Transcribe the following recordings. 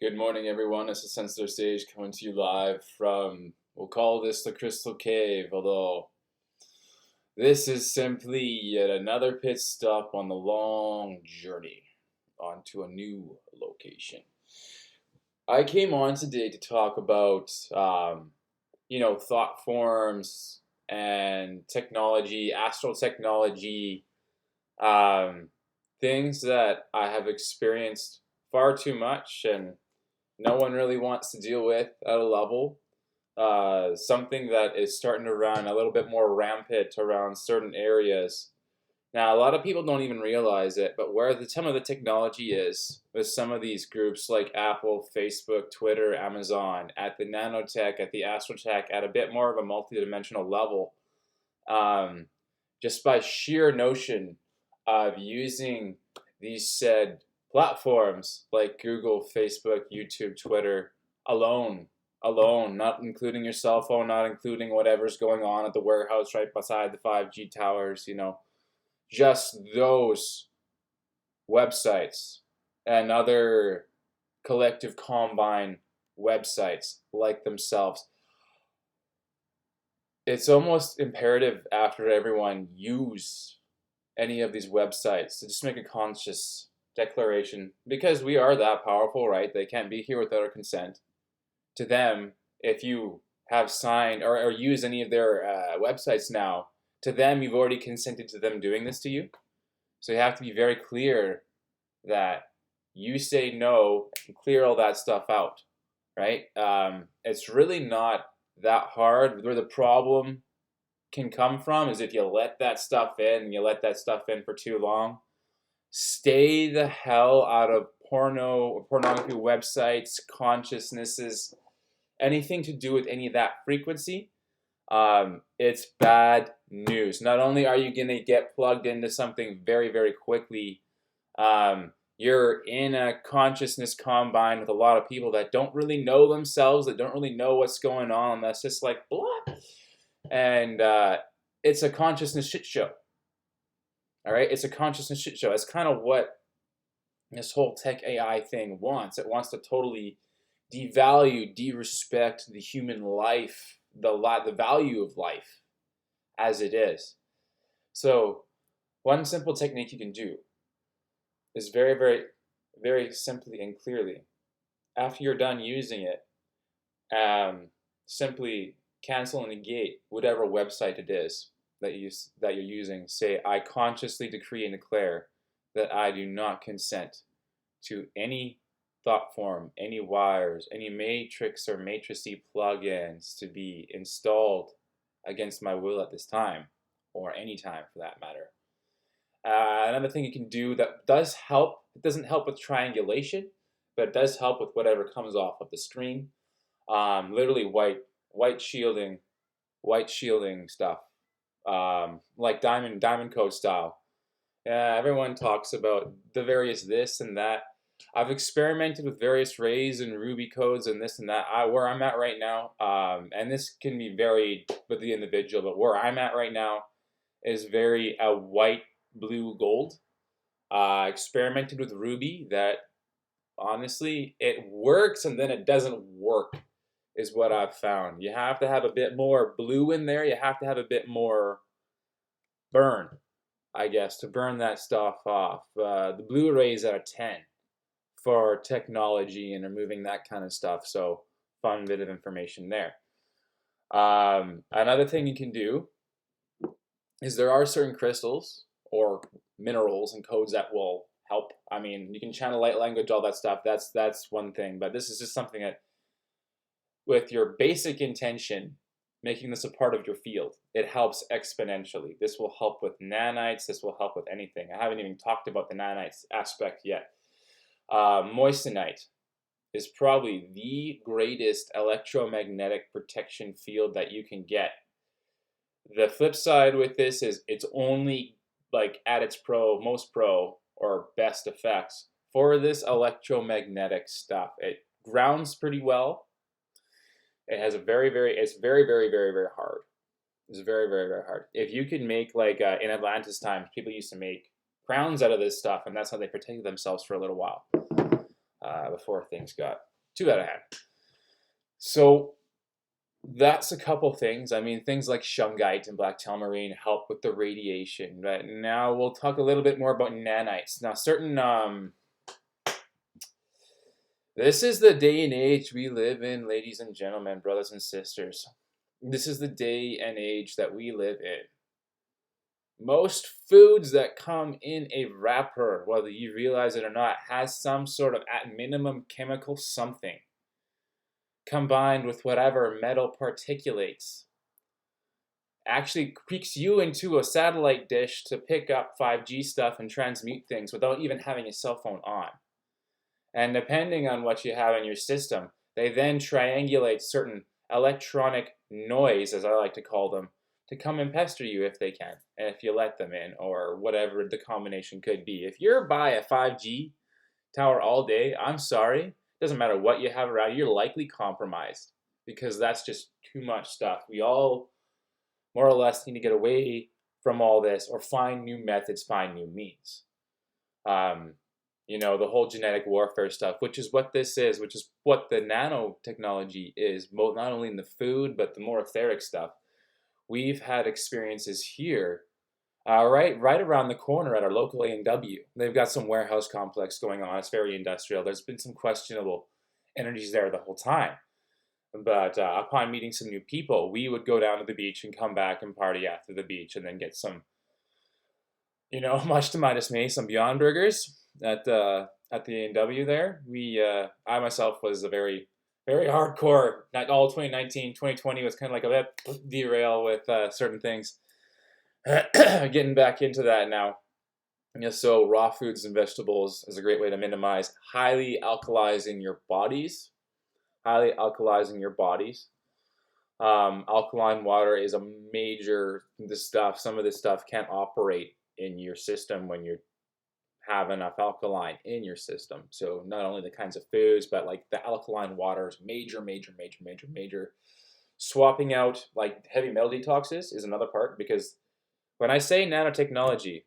Good morning, everyone. This is Sensitive Sage coming to you live from, we'll call this the Crystal Cave, although this is simply yet another pit stop on the long journey onto a new location. I came on today to talk about, thought forms and technology, astral technology, um, things that I have experienced far too much and no one really wants to deal with at a level. Something that is starting to run a little bit more rampant around certain areas. Now, a lot of people don't even realize it, but where some of the technology is with some of these groups like Apple, Facebook, Twitter, Amazon, at the nanotech, at the astrotech, at a bit more of a multidimensional level, um, just by sheer notion of using these said platforms like Google, Facebook, YouTube, Twitter alone, not including your cell phone, not including whatever's going on at the warehouse right beside the 5G towers, just those websites and other collective combine websites like themselves. It's almost imperative after everyone use any of these websites to just make a conscious declaration, because we are that powerful, right? They can't be here without our consent. To them, if you have signed or use any of their websites now, to them, you've already consented to them doing this to you. So you have to be very clear that you say no and clear all that stuff out, right? It's really not that hard. Where the problem can come from is if you let that stuff in and you let that stuff in for too long. Stay the hell out of pornography websites, consciousnesses, anything to do with any of that frequency. It's bad news. Not only are you going to get plugged into something very, very quickly, you're in a consciousness combine with a lot of people that don't really know themselves, that don't really know what's going on. That's just like, blah. And it's a consciousness shit show. All right, it's a consciousness shit show. It's kind of what this whole tech AI thing wants. It wants to totally devalue, derespect the human life, the value of life as it is. So, one simple technique you can do is very, very, very simply and clearly, after you're done using it, simply cancel and negate whatever website it is that you're using. Say, I consciously decree and declare that I do not consent to any thought form, any wires, any matrix or matrixy plugins to be installed against my will at this time, or any time for that matter. Another thing you can do that does help, it doesn't help with triangulation, but it does help with whatever comes off of the screen. Literally white shielding stuff. Like diamond code style. Everyone talks about the various this and that. I've experimented with various rays and Ruby codes and this and that. Where I'm at right now, and this can be varied with the individual, but where I'm at right now is very white, blue, gold. Experimented with Ruby. That honestly, it works and then it doesn't work, is what I've found. You have to have a bit more blue in there. You have to have a bit more burn, I guess, to burn that stuff off. The Blu-rays are 10 for technology and removing that kind of stuff. So fun bit of information there. Another thing you can do is there are certain crystals or minerals and codes that will help. I mean, you can channel light language, all that stuff. That's one thing. But this is just something that, with your basic intention, making this a part of your field, it helps exponentially. This will help with nanites. This will help with anything. I haven't even talked about the nanites aspect yet. Moissanite is probably the greatest electromagnetic protection field that you can get. The flip side with this is it's only like at its most pro or best effects for this electromagnetic stuff. It grounds pretty well. It has it's very, very, very, very hard. It's very, very, very hard. If you could make, like, in Atlantis times, people used to make crowns out of this stuff, and that's how they protected themselves for a little while before things got Too out of hand. So that's a couple things. I mean, things like shungite and black tourmaline help with the radiation. But now we'll talk a little bit more about nanites. Now, this is the day and age we live in, ladies and gentlemen, brothers and sisters. This is the day and age that we live in. Most foods that come in a wrapper, whether you realize it or not, has some sort of, at minimum, chemical something combined with whatever metal particulates. Actually creaks you into a satellite dish to pick up 5G stuff and transmute things without even having a cell phone on. And depending on what you have in your system, they then triangulate certain electronic noise, as I like to call them, to come and pester you if they can, and if you let them in, or whatever the combination could be. If you're by a 5G tower all day, I'm sorry, doesn't matter what you have around, you're likely compromised, because that's just too much stuff. We all more or less need to get away from all this, or find new methods, find new means. The whole genetic warfare stuff, which is what this is, which is what the nanotechnology is, not only in the food, but the more etheric stuff. We've had experiences here, right around the corner at our local A&W. They've got some warehouse complex going on. It's very industrial. There's been some questionable energies there the whole time. But upon meeting some new people, we would go down to the beach and come back and party after the beach, and then get some, much to my dismay, some Beyond Burgers at the A&W there. I myself was a very, very hardcore, not all 2019, 2020 was kind of like a bit derail with certain things. Getting back into that now. So raw foods and vegetables is a great way to minimize highly alkalizing your bodies. Alkaline water is a major, some of this stuff can't operate in your system when you have enough alkaline in your system. So not only the kinds of foods, but like the alkaline waters, major. Swapping out like heavy metal detoxes is another part, because when I say nanotechnology,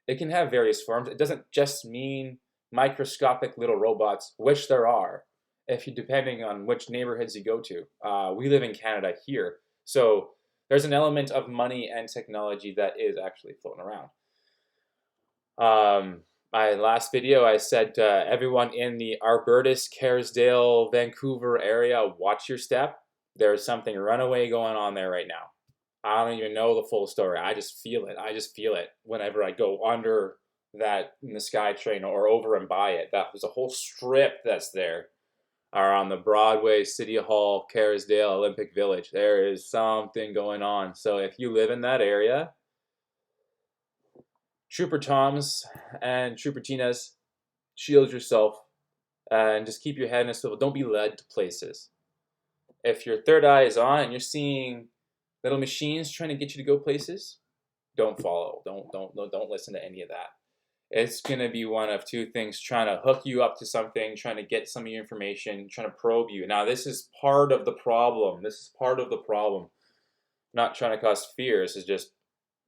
it can have various forms. It doesn't just mean microscopic little robots, which there are, depending on which neighborhoods you go to. We live in Canada here, so there's an element of money and technology that is actually floating around. My last video, I said to everyone in the Albertus, Kerrisdale, Vancouver area, watch your step. There's something runaway going on there right now. I don't even know the full story. I just feel it whenever I go under that in the SkyTrain or over and by it. That was a whole strip that's there around the Broadway, City Hall, Kerrisdale, Olympic Village. There is something going on. So if you live in that area, Trooper Toms and Trooper Tinas, shield yourself and just keep your head in a swivel. Don't be led to places. If your third eye is on and you're seeing little machines trying to get you to go places, don't follow. Don't listen to any of that. It's going to be one of two things: trying to hook you up to something, trying to get some of your information, trying to probe you. Now, this is part of the problem. Not trying to cause fear. This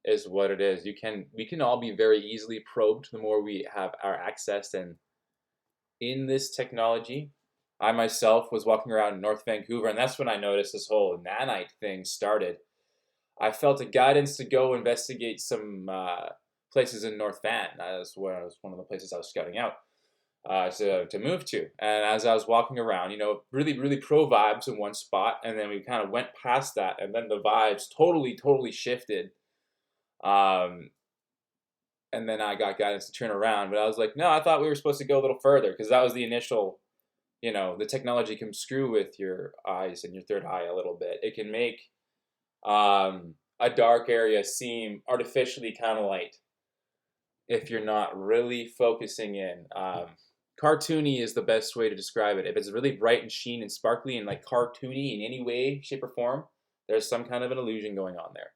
is what it is. We can all be very easily probed the more we have our access in this technology. I myself was walking around North Vancouver, and that's when I noticed this whole nanite thing started. I felt a guidance to go investigate some places in North Van. That was one of the places I was scouting out to move to. And as I was walking around, really, really pro vibes in one spot, and then we kind of went past that, and then the vibes totally shifted. And then I got guidance to turn around, but I was like, no, I thought we were supposed to go a little further, because that was the initial. The technology can screw with your eyes and your third eye a little bit. It can make a dark area seem artificially kind of light if you're not really focusing in. Cartoony is the best way to describe it. If it's really bright and sheen and sparkly and like cartoony in any way, shape, or form, there's some kind of an illusion going on there.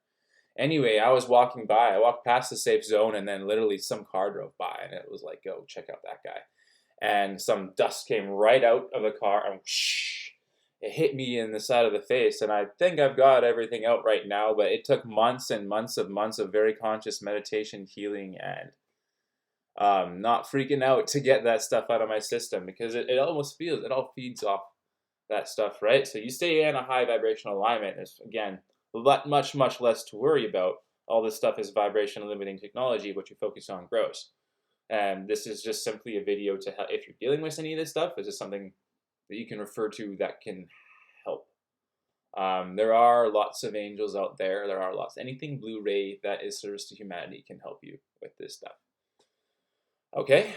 Anyway, I was walking by. I walked past the safe zone, and then literally some car drove by, and it was like, go check out that guy. And some dust came right out of the car, and whoosh, it hit me in the side of the face. And I think I've got everything out right now, but it took months and months of very conscious meditation, healing, and not freaking out to get that stuff out of my system, because it almost feels, it all feeds off that stuff, right? So you stay in a high vibrational alignment. There's, again, much less to worry about. All this stuff is vibration limiting technology. What you focus on grows. And this is just simply a video to help. If you're dealing with any of this stuff, this is something that you can refer to that can help. There are lots of angels out there. There are lots. Anything blue ray that is service to humanity can help you with this stuff. Okay.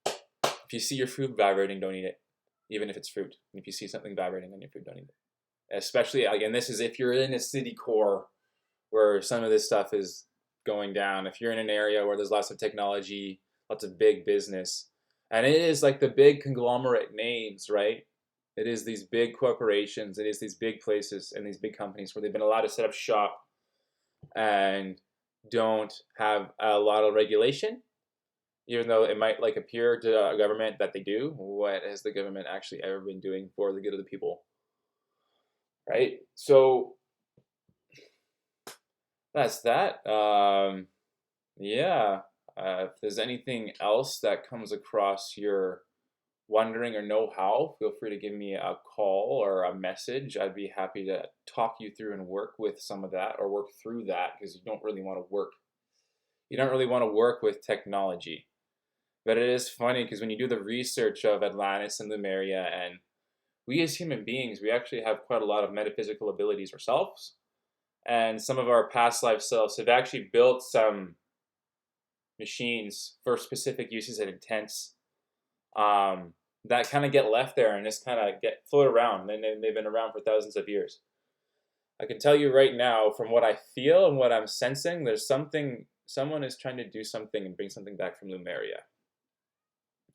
If you see your food vibrating, don't eat it, even if it's fruit. And if you see something vibrating on your food, don't eat it. Especially, again, this is if you're in a city core where some of this stuff is going down. If you're in an area where there's lots of technology, lots of big business, and it is like the big conglomerate names, right? It is these big corporations, it is these big places and these big companies where they've been allowed to set up shop and don't have a lot of regulation, even though it might like appear to a government that they do. What has the government actually ever been doing for the good of the people? Right? So that's that. Yeah. If there's anything else that comes across your wondering or know how, feel free to give me a call or a message. I'd be happy to talk you through and work with some of that, or work through that, because you don't really want to work with technology. But it is funny because when you do the research of Atlantis and Lemuria, and we as human beings, we actually have quite a lot of metaphysical abilities ourselves. And some of our past life selves have actually built some machines for specific uses and intents that kind of get left there and just kind of get float around. And they've been around for thousands of years. I can tell you right now, from what I feel and what I'm sensing, there's someone is trying to do something and bring something back from Lemuria.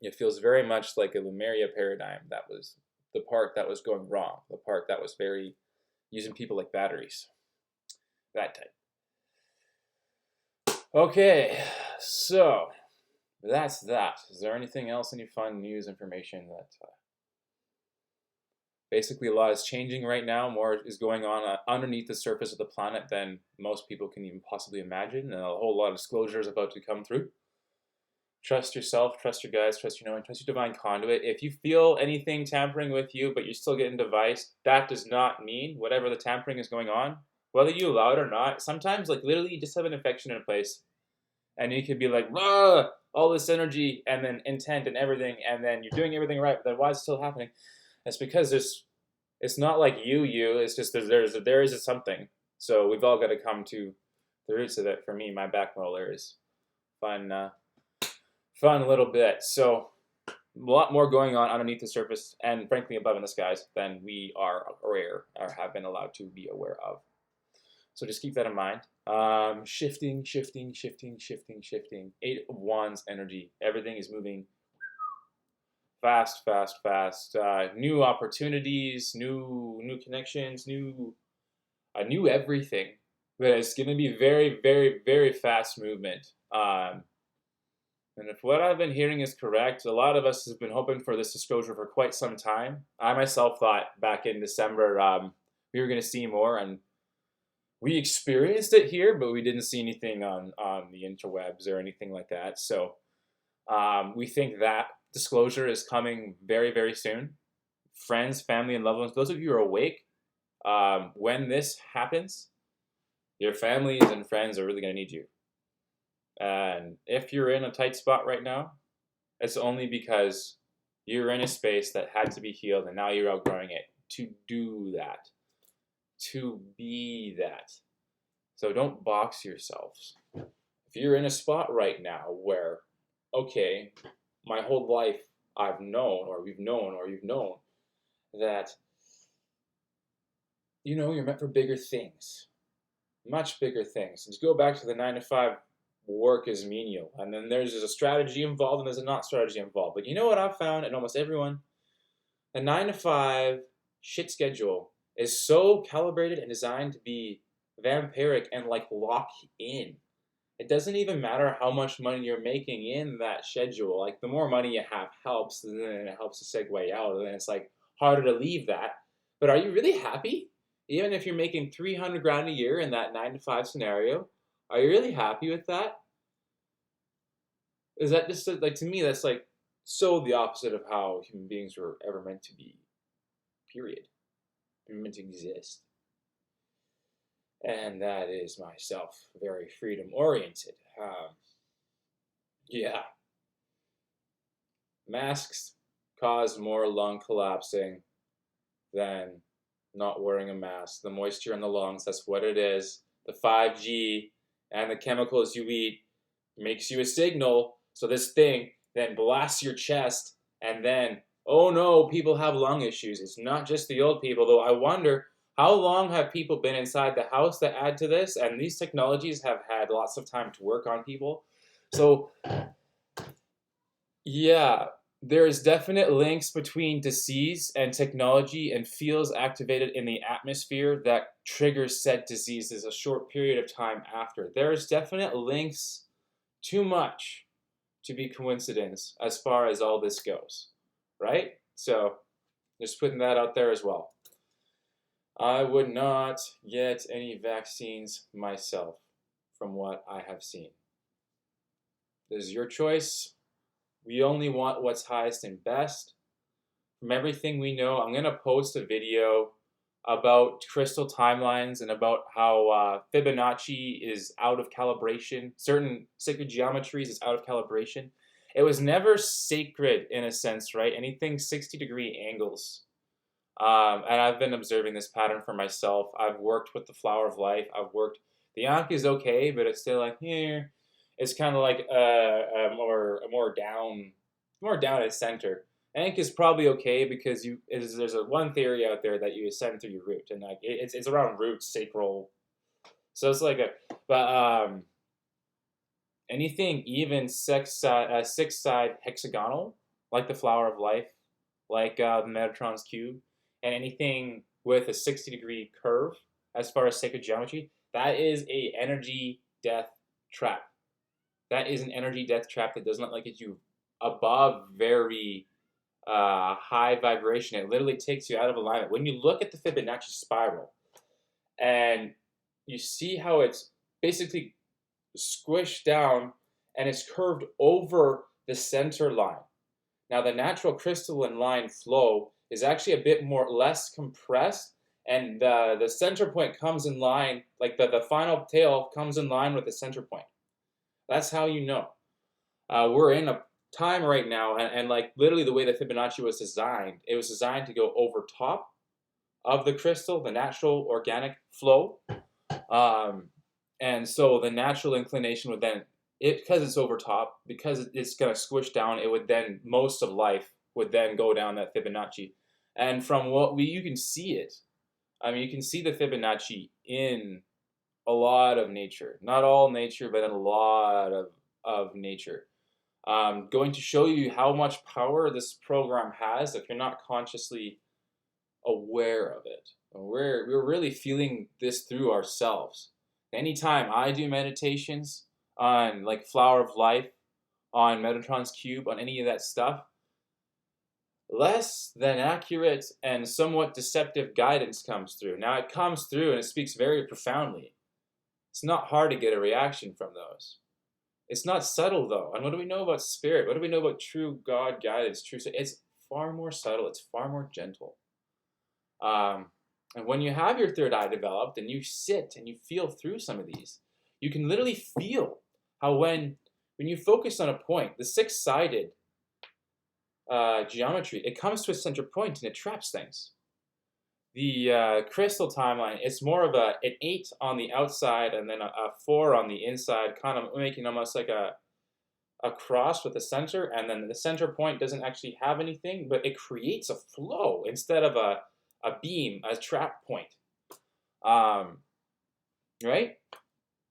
It feels very much like a Lemuria paradigm. That was the part that was going wrong, the part that was very using people like batteries, that type. Okay, so that's that. Is there anything else, any fun news information that basically a lot is changing right now? More is going on underneath the surface of the planet than most people can even possibly imagine, and a whole lot of disclosure is about to come through. Trust yourself, trust your guides, trust your knowing, trust your divine conduit. If you feel anything tampering with you, but you're still getting device, that does not mean whatever the tampering is going on, whether you allow it or not. Sometimes, like, literally, you just have an infection in a place, and you could be like, "Rah!" all this energy and then intent and everything, and then you're doing everything right, but then why is it still happening? It's because it's not like it's just there is a something. So we've all got to come to the roots of it. For me, my back molar is fun a little bit. So a lot more going on underneath the surface, and frankly above in the skies, than we are aware or have been allowed to be aware of. So just keep that in mind. Shifting. 8 of Wands energy. Everything is moving fast. New opportunities, new connections, new everything. But it's going to be very fast movement. And if what I've been hearing is correct, a lot of us have been hoping for this disclosure for quite some time. I myself thought back in December we were going to see more, and we experienced it here, but we didn't see anything on the interwebs or anything like that. So we think that disclosure is coming very soon. Friends, family, and loved ones, those of you who are awake, when this happens, your families and friends are really going to need you. And if you're in a tight spot right now, it's only because you're in a space that had to be healed, and now you're outgrowing it to do that, to be that. So don't box yourselves. If you're in a spot right now where, okay, my whole life I've known, or you've known that, you're meant for bigger things, much bigger things. And to go back to the 9 to 5 work is menial, and then there's a strategy involved and there's a not strategy involved. But you know what I've found in almost everyone? The 9 to 5 shit schedule is so calibrated and designed to be vampiric and like lock in. It doesn't even matter how much money you're making in that schedule. Like, the more money you have helps, and then it helps to segue out, and then it's like harder to leave that. But are you really happy? Even if you're making 300 grand a year in that 9 to 5 scenario, are you really happy with that? Is that just like, to me, that's like so the opposite of how human beings were ever meant to be, period. They're meant to exist. And that is myself, very freedom oriented. Yeah. Masks cause more lung collapsing than not wearing a mask. The moisture in the lungs, that's what it is. The 5G and the chemicals you eat makes you a signal. So this thing then blasts your chest, and then, oh no, people have lung issues. It's not just the old people, though I wonder how long have people been inside the house that add to this? And these technologies have had lots of time to work on people. So yeah, there's definite links between disease and technology and fields activated in the atmosphere that triggers said diseases a short period of time after. There's definite links, too much to be coincidence as far as all this goes, right? So just putting that out there as well. I would not get any vaccines myself from what I have seen. This is your choice. We only want what's highest and best. From everything we know, I'm going to post a video about crystal timelines and about how Fibonacci is out of calibration. Certain sacred geometries is out of calibration. It was never sacred in a sense, right? Anything 60-degree angles. And I've been observing this pattern for myself. I've worked with the flower of life. The Ankh is okay, but it's still like, here. It's kind of like more down at center. Ankh is probably okay because there's one theory out there that you ascend through your root, and like it's around roots, sacral. So it's like anything even six side hexagonal, like the flower of life, like Metatron's cube, and anything with a 60-degree curve as far as sacred geometry, that is a energy death trap. That is an energy death trap that does not get you above very high vibration. It literally takes you out of alignment. When you look at the Fibonacci spiral and you see how it's basically squished down and it's curved over the center line. Now, the natural crystalline line flow is actually a bit less compressed, and the center point comes in line, like the final tail comes in line with the center point. That's how you know. We're in a time right now, and like literally the way the Fibonacci was designed, it was designed to go over top of the crystal, the natural organic flow. And so the natural inclination would then, because it's over top, because it's going to squish down, it would then, most of life would then go down that Fibonacci. And from what you can see it. I mean, you can see the Fibonacci in a lot of nature. Not all nature, but in a lot of nature. Going to show you how much power this program has if you're not consciously aware of it. We're really feeling this through ourselves. Anytime I do meditations on like Flower of Life, on Metatron's Cube, on any of that stuff, less than accurate and somewhat deceptive guidance comes through. Now it comes through and it speaks very profoundly. It's not hard to get a reaction from those. It's not subtle though. And what do we know about spirit? What do we know about true God guidance? It's far more subtle. It's far more gentle. And when you have your third eye developed and you sit and you feel through some of these, you can literally feel how when you focus on a point, the six-sided geometry, it comes to a center point and it traps things. The crystal timeline, it's more of an 8 on the outside and then a 4 on the inside, kind of making almost like a cross with a center, and then the center point doesn't actually have anything, but it creates a flow instead of a beam, a trap point. Right?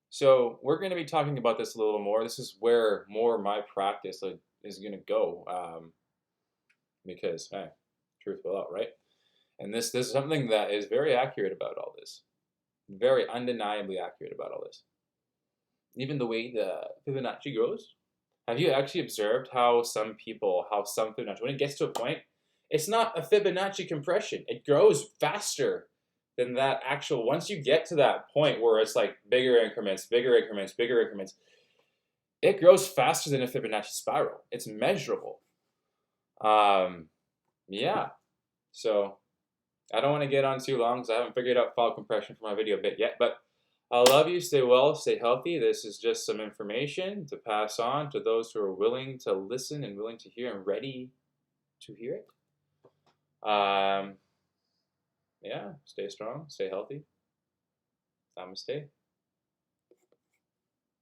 So we're going to be talking about this a little more. This is where more of my practice is going to go, because, hey, truth will out, right? And this is something that is very accurate about all this. Very undeniably accurate about all this. Even the way the Fibonacci grows. Have you actually observed how some Fibonacci, when it gets to a point, it's not a Fibonacci compression. It grows faster than that actual, once you get to that point where it's like bigger increments, bigger increments, bigger increments, it grows faster than a Fibonacci spiral. It's measurable. Yeah. So I don't want to get on too long because I haven't figured out file compression for my video bit yet. But I love you. Stay well. Stay healthy. This is just some information to pass on to those who are willing to listen and willing to hear and ready to hear it. Yeah. Stay strong. Stay healthy. Namaste.